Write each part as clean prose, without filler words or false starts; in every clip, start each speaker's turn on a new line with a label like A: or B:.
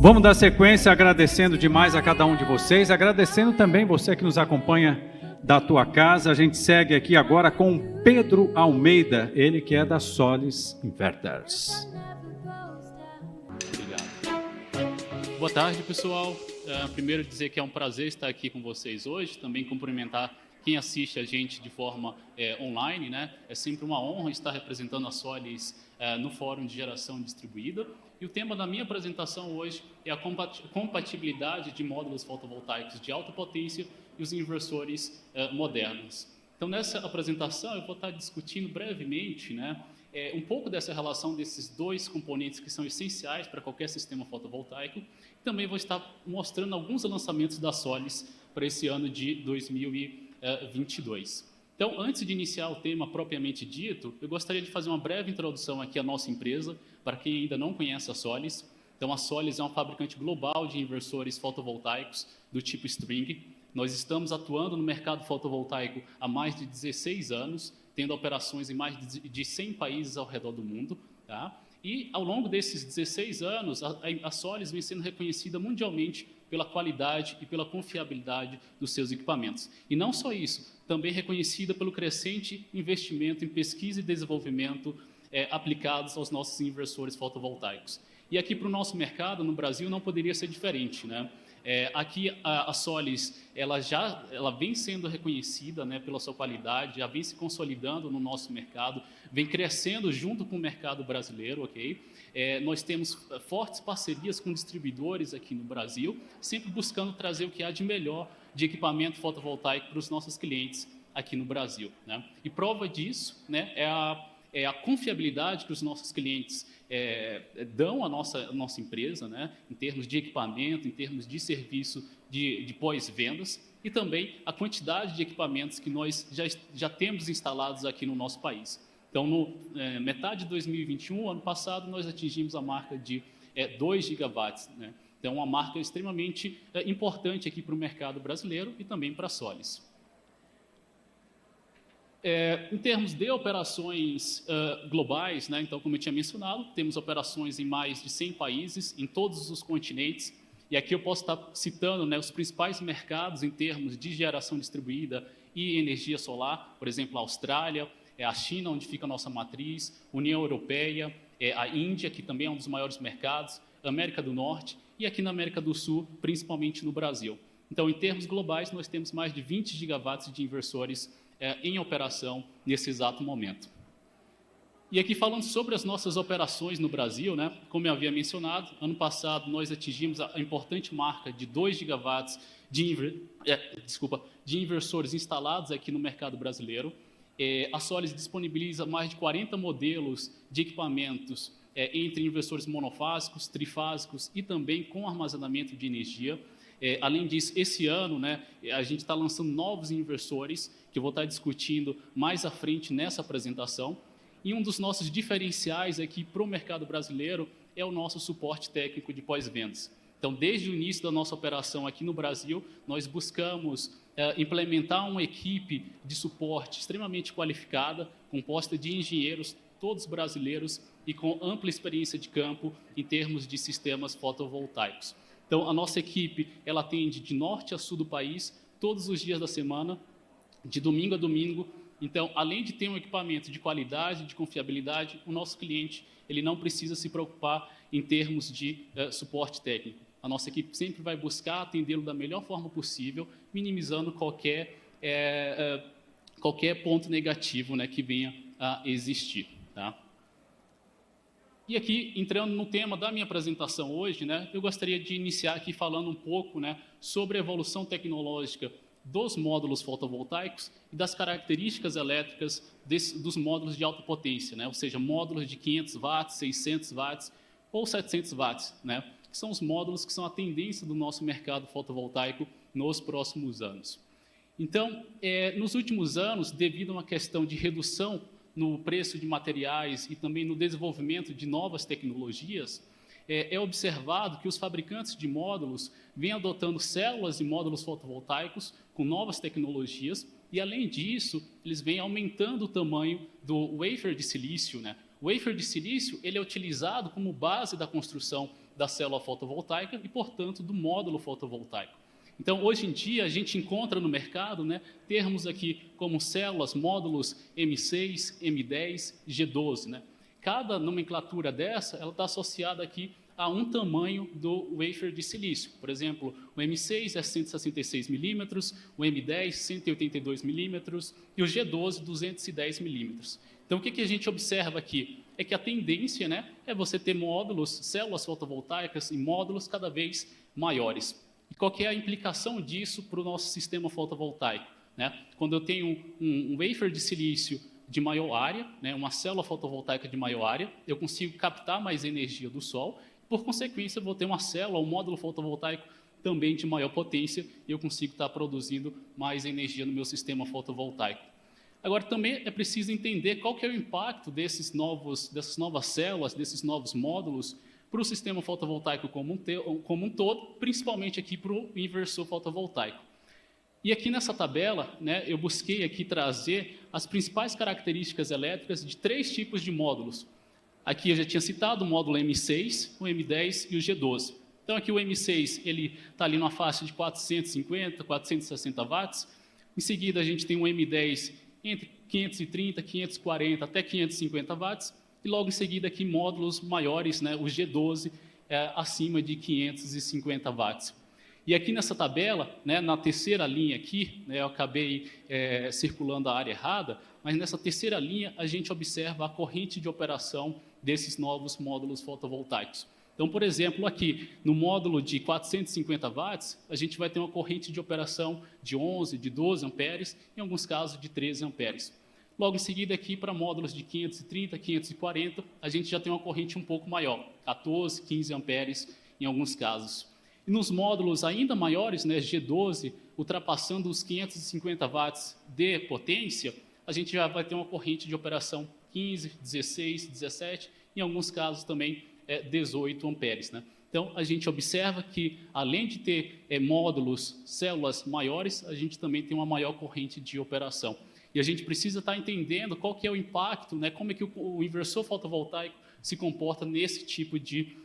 A: Vamos dar sequência agradecendo demais a cada um de vocês, agradecendo também você que nos acompanha da tua casa. A gente segue aqui agora com Pedro Almeida, ele que é da Solis Inverters.
B: Obrigado. Boa tarde, pessoal. Primeiro dizer que é um prazer estar aqui com vocês hoje, também cumprimentar quem assiste a gente de forma online, né? É sempre uma honra estar representando a Solis no Fórum de Geração Distribuída. E o tema da minha apresentação hoje é a compatibilidade de módulos fotovoltaicos de alta potência e os inversores modernos. Então, nessa apresentação, eu vou estar discutindo brevemente, né, um pouco dessa relação desses dois componentes que são essenciais para qualquer sistema fotovoltaico. Também vou estar mostrando alguns lançamentos da Solis para esse ano de 2022. Então, antes de iniciar o tema propriamente dito, eu gostaria de fazer uma breve introdução aqui à nossa empresa, para quem ainda não conhece a Solis. Então, a Solis é um fabricante global de inversores fotovoltaicos do tipo string. Nós estamos atuando no mercado fotovoltaico há mais de 16 anos, tendo operações em mais de 100 países ao redor do mundo, tá? E, ao longo desses 16 anos, a Solis vem sendo reconhecida mundialmente pela qualidade e pela confiabilidade dos seus equipamentos. E não só isso, também reconhecida pelo crescente investimento em pesquisa e desenvolvimento aplicados aos nossos inversores fotovoltaicos. E aqui para o nosso mercado, no Brasil, não poderia ser diferente, né? Aqui a Solis ela vem sendo reconhecida, né, pela sua qualidade, já vem se consolidando no nosso mercado, vem crescendo junto com o mercado brasileiro, ok? Nós temos fortes parcerias com distribuidores aqui no Brasil, sempre buscando trazer o que há de melhor de equipamento fotovoltaico para os nossos clientes aqui no Brasil, né? E prova disso, né, é a confiabilidade que os nossos clientes dão à nossa empresa, né, em termos de equipamento, em termos de serviço de pós-vendas, e também a quantidade de equipamentos que nós já temos instalados aqui no nosso país. Então, metade de 2021, ano passado, nós atingimos a marca de 2 gigawatts, né? Então, uma marca extremamente importante aqui para o mercado brasileiro e também para a Solis. Em termos de operações globais, né, então, como eu tinha mencionado, temos operações em mais de 100 países, em todos os continentes, e aqui eu posso estar citando, né, os principais mercados em termos de geração distribuída e energia solar, por exemplo, a Austrália, a China, onde fica a nossa matriz, União Europeia, a Índia, que também é um dos maiores mercados, a América do Norte e aqui na América do Sul, principalmente no Brasil. Então, em termos globais, nós temos mais de 20 gigawatts de inversores em operação nesse exato momento. E aqui falando sobre as nossas operações no Brasil, né, como eu havia mencionado, ano passado nós atingimos a importante marca de 2 gigawatts de inversores instalados aqui no mercado brasileiro. A Solis disponibiliza mais de 40 modelos de equipamentos entre inversores monofásicos, trifásicos e também com armazenamento de energia. Além disso, esse ano, né, a gente está lançando novos inversores, que eu vou estar discutindo mais à frente nessa apresentação. E um dos nossos diferenciais aqui para o mercado brasileiro é o nosso suporte técnico de pós-vendas. Então, desde o início da nossa operação aqui no Brasil, nós buscamos implementar uma equipe de suporte extremamente qualificada, composta de engenheiros, todos brasileiros, e com ampla experiência de campo em termos de sistemas fotovoltaicos. Então, a nossa equipe ela atende de norte a sul do país, todos os dias da semana, de domingo a domingo. Então, além de ter um equipamento de qualidade, de confiabilidade, o nosso cliente ele não precisa se preocupar em termos de suporte técnico. A nossa equipe sempre vai buscar atendê-lo da melhor forma possível, minimizando qualquer ponto negativo, né, que venha a existir, tá? E aqui, entrando no tema da minha apresentação hoje, né, eu gostaria de iniciar aqui falando um pouco, né, sobre a evolução tecnológica dos módulos fotovoltaicos e das características elétricas dos módulos de alta potência, né, ou seja, módulos de 500 watts, 600 watts ou 700 watts, né, que são os módulos que são a tendência do nosso mercado fotovoltaico nos próximos anos. Então, nos últimos anos, devido a uma questão de redução no preço de materiais e também no desenvolvimento de novas tecnologias, é observado que os fabricantes de módulos vêm adotando células e módulos fotovoltaicos com novas tecnologias e, além disso, eles vêm aumentando o tamanho do wafer de silício, né? O wafer de silício ele é utilizado como base da construção da célula fotovoltaica e, portanto, do módulo fotovoltaico. Então, hoje em dia, a gente encontra no mercado, né, termos aqui como células, módulos M6, M10, G12. Né? Cada nomenclatura dessa está associada aqui a um tamanho do wafer de silício. Por exemplo, o M6 é 166 milímetros, o M10 182 milímetros e o G12 210 milímetros. Então, o que a gente observa aqui? É que a tendência, né, é você ter módulos, células fotovoltaicas em módulos cada vez maiores. E qual que é a implicação disso para o nosso sistema fotovoltaico? Né? Quando eu tenho um wafer de silício de maior área, né, uma célula fotovoltaica de maior área, eu consigo captar mais energia do sol, por consequência, eu vou ter uma célula, um módulo fotovoltaico também de maior potência, e eu consigo estar produzindo mais energia no meu sistema fotovoltaico. Agora, também é preciso entender qual que é o impacto dessas novas células, desses novos módulos, para o sistema fotovoltaico como um todo, principalmente aqui para o inversor fotovoltaico. E aqui nessa tabela, né, eu busquei aqui trazer as principais características elétricas de 3 tipos de módulos. Aqui eu já tinha citado o módulo M6, o M10 e o G12. Então aqui o M6 ele está ali numa faixa de 450, 460 watts. Em seguida a gente tem o M10 entre 530, 540 até 550 watts. E logo em seguida aqui módulos maiores, né, o G12 acima de 550 watts. E aqui nessa tabela, né, na terceira linha aqui, né, eu acabei circulando a área errada, mas nessa terceira linha a gente observa a corrente de operação desses novos módulos fotovoltaicos. Então, por exemplo, aqui no módulo de 450 watts, a gente vai ter uma corrente de operação de 11, de 12 amperes, em alguns casos de 13 amperes. Logo em seguida, aqui para módulos de 530, 540, a gente já tem uma corrente um pouco maior, 14, 15 amperes em alguns casos. E nos módulos ainda maiores, né, G12, ultrapassando os 550 watts de potência, a gente já vai ter uma corrente de operação 15, 16, 17, em alguns casos também 18 amperes. Né? Então, a gente observa que, além de ter módulos, células maiores, a gente também tem uma maior corrente de operação. E a gente precisa estar entendendo qual que é o impacto, né, como é que o inversor fotovoltaico se comporta nesse tipo de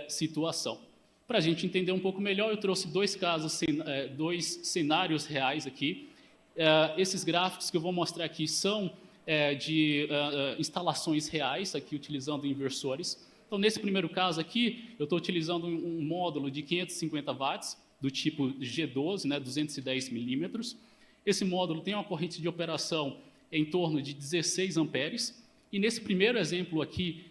B: situação. Para a gente entender um pouco melhor, eu trouxe 2 casos, 2 cenários reais aqui. Esses gráficos que eu vou mostrar aqui são de instalações reais, aqui utilizando inversores. Então, nesse primeiro caso aqui, eu estou utilizando um módulo de 550 watts, do tipo G12, né, 210 milímetros. Esse módulo tem uma corrente de operação em torno de 16 amperes. E nesse primeiro exemplo aqui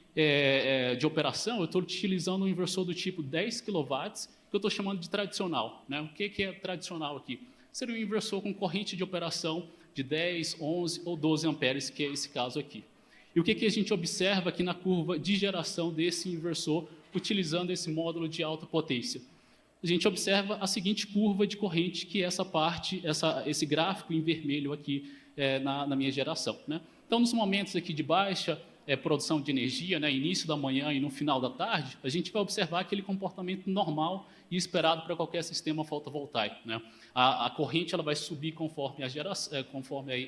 B: de operação, eu estou utilizando um inversor do tipo 10 kW, que eu estou chamando de tradicional. Né? O que é tradicional aqui? Seria um inversor com corrente de operação de 10, 11 ou 12 amperes, que é esse caso aqui. E o que a gente observa aqui na curva de geração desse inversor, utilizando esse módulo de alta potência? A gente observa a seguinte curva de corrente, que é essa parte, esse gráfico em vermelho aqui na minha geração. Né? Então, nos momentos aqui de baixa produção de energia, né, início da manhã e no final da tarde, a gente vai observar aquele comportamento normal e esperado para qualquer sistema fotovoltaico. Né? A corrente ela vai subir conforme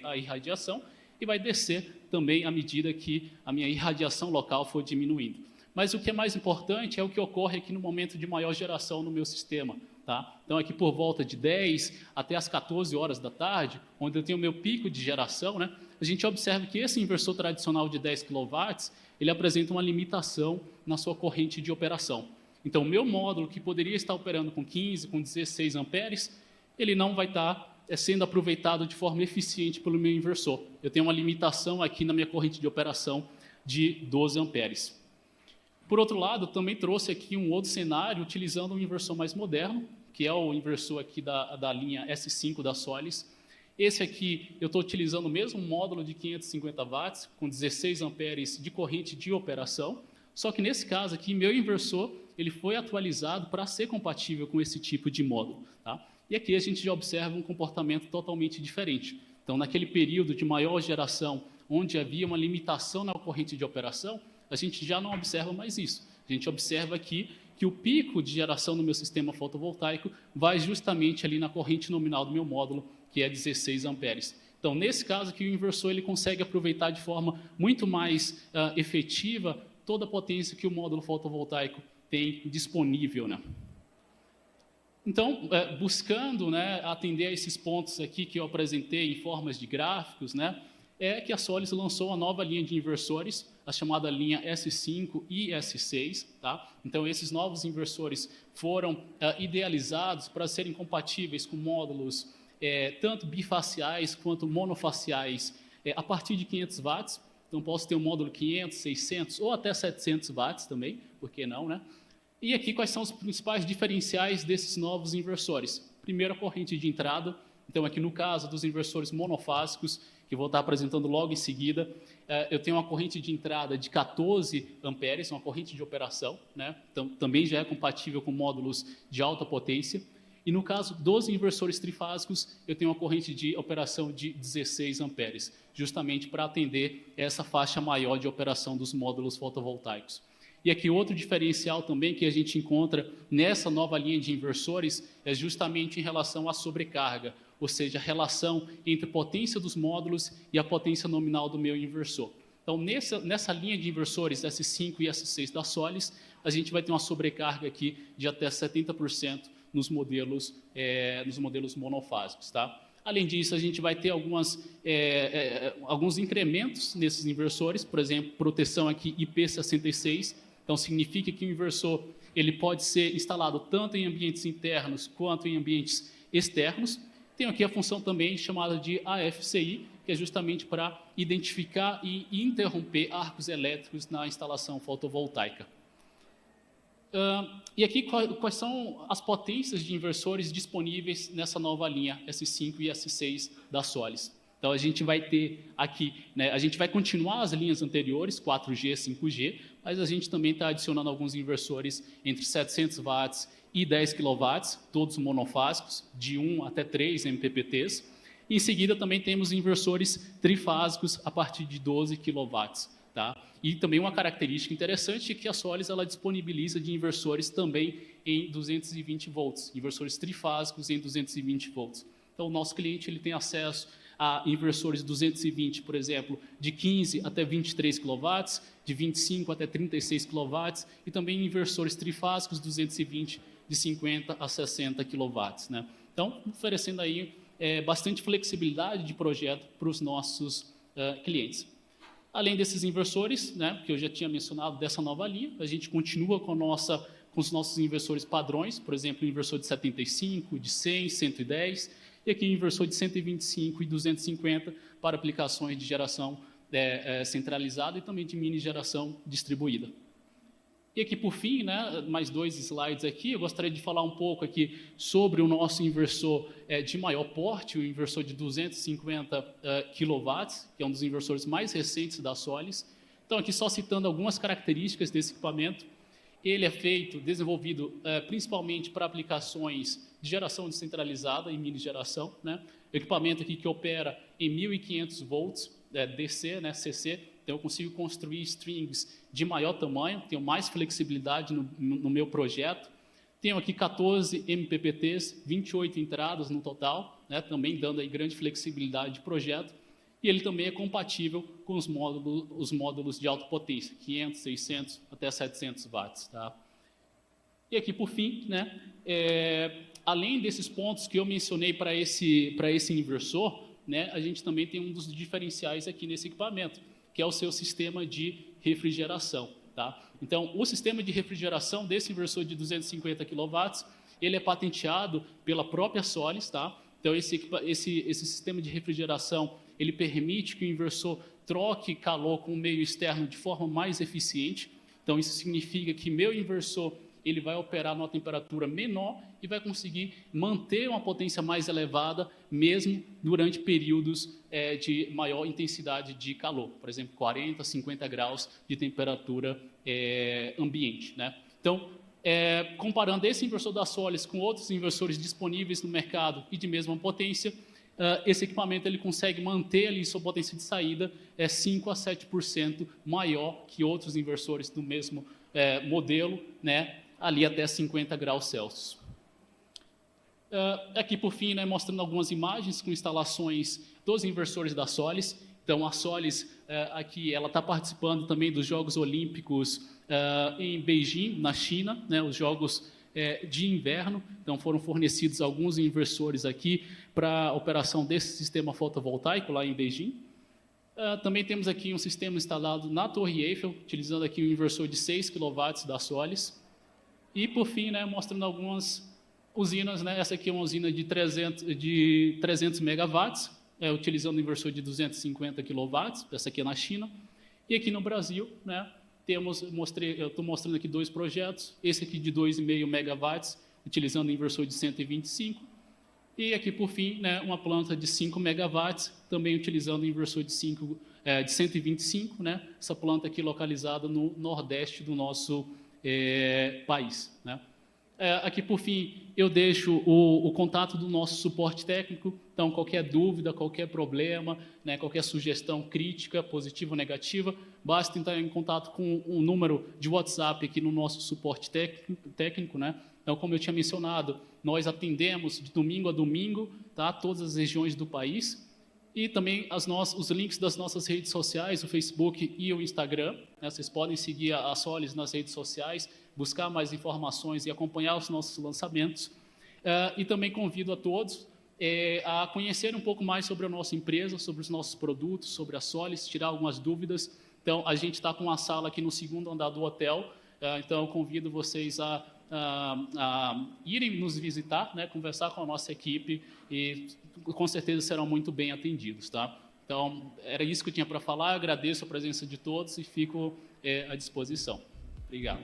B: a irradiação e vai descer também à medida que a minha irradiação local for diminuindo. Mas o que é mais importante é o que ocorre aqui no momento de maior geração no meu sistema. Tá? Então, aqui por volta de 10 até as 14 horas da tarde, onde eu tenho o meu pico de geração, né, a gente observa que esse inversor tradicional de 10 kW, ele apresenta uma limitação na sua corrente de operação. Então, o meu módulo, que poderia estar operando com 15, com 16 amperes, ele não vai estar sendo aproveitado de forma eficiente pelo meu inversor. Eu tenho uma limitação aqui na minha corrente de operação de 12 amperes. Por outro lado, também trouxe aqui um outro cenário utilizando um inversor mais moderno, que é o inversor aqui da linha S5 da Solis. Esse aqui, eu estou utilizando o mesmo módulo de 550 watts, com 16 amperes de corrente de operação, só que nesse caso aqui, meu inversor, ele foi atualizado para ser compatível com esse tipo de módulo. Tá? E aqui a gente já observa um comportamento totalmente diferente. Então, naquele período de maior geração, onde havia uma limitação na corrente de operação, a gente já não observa mais isso. A gente observa aqui que o pico de geração no meu sistema fotovoltaico vai justamente ali na corrente nominal do meu módulo, que é 16 amperes. Então, nesse caso aqui, o inversor ele consegue aproveitar de forma muito mais efetiva toda a potência que o módulo fotovoltaico tem disponível, né? Então, buscando, né, atender a esses pontos aqui que eu apresentei em formas de gráficos, né, é que a Solis lançou uma nova linha de inversores, a chamada linha S5 e S6. Tá? Então, esses novos inversores foram idealizados para serem compatíveis com módulos tanto bifaciais quanto monofaciais a partir de 500 watts. Então, posso ter um módulo 500, 600 ou até 700 watts também, por que não, né? E aqui, quais são os principais diferenciais desses novos inversores? Primeiro, a corrente de entrada. Então, aqui no caso dos inversores monofásicos, que eu vou estar apresentando logo em seguida, eu tenho uma corrente de entrada de 14 amperes, uma corrente de operação, né? Então, também já é compatível com módulos de alta potência. E no caso dos inversores trifásicos, eu tenho uma corrente de operação de 16 amperes, justamente para atender essa faixa maior de operação dos módulos fotovoltaicos. E aqui outro diferencial também que a gente encontra nessa nova linha de inversores é justamente em relação à sobrecarga, ou seja, a relação entre a potência dos módulos e a potência nominal do meu inversor. Então, nessa linha de inversores S5 e S6 da Solis, a gente vai ter uma sobrecarga aqui de até 70% nos modelos monofásicos. Tá? Além disso, a gente vai ter alguns incrementos nesses inversores, por exemplo, proteção aqui IP66, então significa que o inversor ele pode ser instalado tanto em ambientes internos quanto em ambientes externos. Tem aqui a função também chamada de AFCI, que é justamente para identificar e interromper arcos elétricos na instalação fotovoltaica. E aqui quais são as potências de inversores disponíveis nessa nova linha S5 e S6 da Solis. Então, a gente vai ter aqui, né, a gente vai continuar as linhas anteriores, 4G, 5G, mas a gente também está adicionando alguns inversores entre 700 watts e 10 kW, todos monofásicos, de 1 até 3 MPPTs. Em seguida, também temos inversores trifásicos a partir de 12 kW. Tá? E também uma característica interessante é que a Solis ela disponibiliza de inversores também em 220 volts, inversores trifásicos em 220 volts. Então, o nosso cliente ele tem acesso a inversores 220, por exemplo, de 15 até 23 kW, de 25 até 36 kW, e também inversores trifásicos 220, de 50 a 60 kW. Né? Então, oferecendo aí bastante flexibilidade de projeto para os nossos clientes. Além desses inversores, né, que eu já tinha mencionado dessa nova linha, a gente continua com os nossos inversores padrões, por exemplo, o inversor de 75, de 100, 110, e aqui o inversor de 125 e 250 para aplicações de geração centralizada e também de mini geração distribuída. E aqui, por fim, né, mais 2 slides aqui, eu gostaria de falar um pouco aqui sobre o nosso inversor de maior porte, o inversor de 250 kW, que é um dos inversores mais recentes da Solis. Então, aqui só citando algumas características desse equipamento. Ele é desenvolvido principalmente para aplicações de geração descentralizada e mini geração. Né? O equipamento aqui que opera em 1.500 volts DC, né, CC, então eu consigo construir strings de maior tamanho, tenho mais flexibilidade no meu projeto. Tenho aqui 14 MPPTs, 28 entradas no total, né, também dando aí grande flexibilidade de projeto. E ele também é compatível com os módulos de alta potência, 500, 600 até 700 watts. Tá? E aqui, por fim, né, além desses pontos que eu mencionei para esse inversor, né, a gente também tem um dos diferenciais aqui nesse equipamento, que é o seu sistema de refrigeração. Tá? Então, o sistema de refrigeração desse inversor de 250 kW, ele é patenteado pela própria Solis. Tá? Então, esse sistema de refrigeração, ele permite que o inversor troque calor com o meio externo de forma mais eficiente. Então, isso significa que meu inversor ele vai operar numa temperatura menor e vai conseguir manter uma potência mais elevada, mesmo durante períodos de maior intensidade de calor, por exemplo, 40, 50 graus de temperatura ambiente. Né? Então, comparando esse inversor da Solis com outros inversores disponíveis no mercado e de mesma potência, esse equipamento ele consegue manter ali sua potência de saída 5 a 7% maior que outros inversores do mesmo modelo, né, ali até 50 graus Celsius. Aqui, por fim, né, mostrando algumas imagens com instalações dos inversores da Solis. Então, a Solis aqui, ela está participando também dos Jogos Olímpicos em Beijing, na China, né, os Jogos de inverno. Então, foram fornecidos alguns inversores aqui para a operação desse sistema fotovoltaico lá em Beijing. Também temos aqui um sistema instalado na Torre Eiffel, utilizando aqui um inversor de 6 kW da Solis. E, por fim, né, mostrando algumas usinas, né, essa aqui é uma usina de 300 megawatts, utilizando um inversor de 250 kW, essa aqui é na China. E aqui no Brasil, né, eu estou mostrando aqui 2 projetos, esse aqui de 2,5 megawatts, utilizando um inversor de 125. E aqui, por fim, né, uma planta de 5 megawatts, também utilizando um inversor de 125, né, essa planta aqui localizada no nordeste do nosso país, né. Aqui, por fim, eu deixo o contato do nosso suporte técnico. Então, qualquer dúvida, qualquer problema, né, qualquer sugestão crítica, positiva ou negativa, basta entrar em contato com um número de WhatsApp aqui no nosso suporte técnico, né? Então, como eu tinha mencionado, nós atendemos de domingo a domingo, tá, todas as regiões do país. E também os links das nossas redes sociais, o Facebook e o Instagram. Né, vocês podem seguir a Solis nas redes sociais, buscar mais informações e acompanhar os nossos lançamentos. E também convido a todos a conhecer um pouco mais sobre a nossa empresa, sobre os nossos produtos, sobre a Solis, tirar algumas dúvidas. Então, a gente está com uma sala aqui no 2º andar do hotel, então eu convido vocês a irem nos visitar, né, conversar com a nossa equipe e com certeza serão muito bem atendidos, tá? Então, era isso que eu tinha para falar, agradeço a presença de todos e fico à disposição. Obrigado.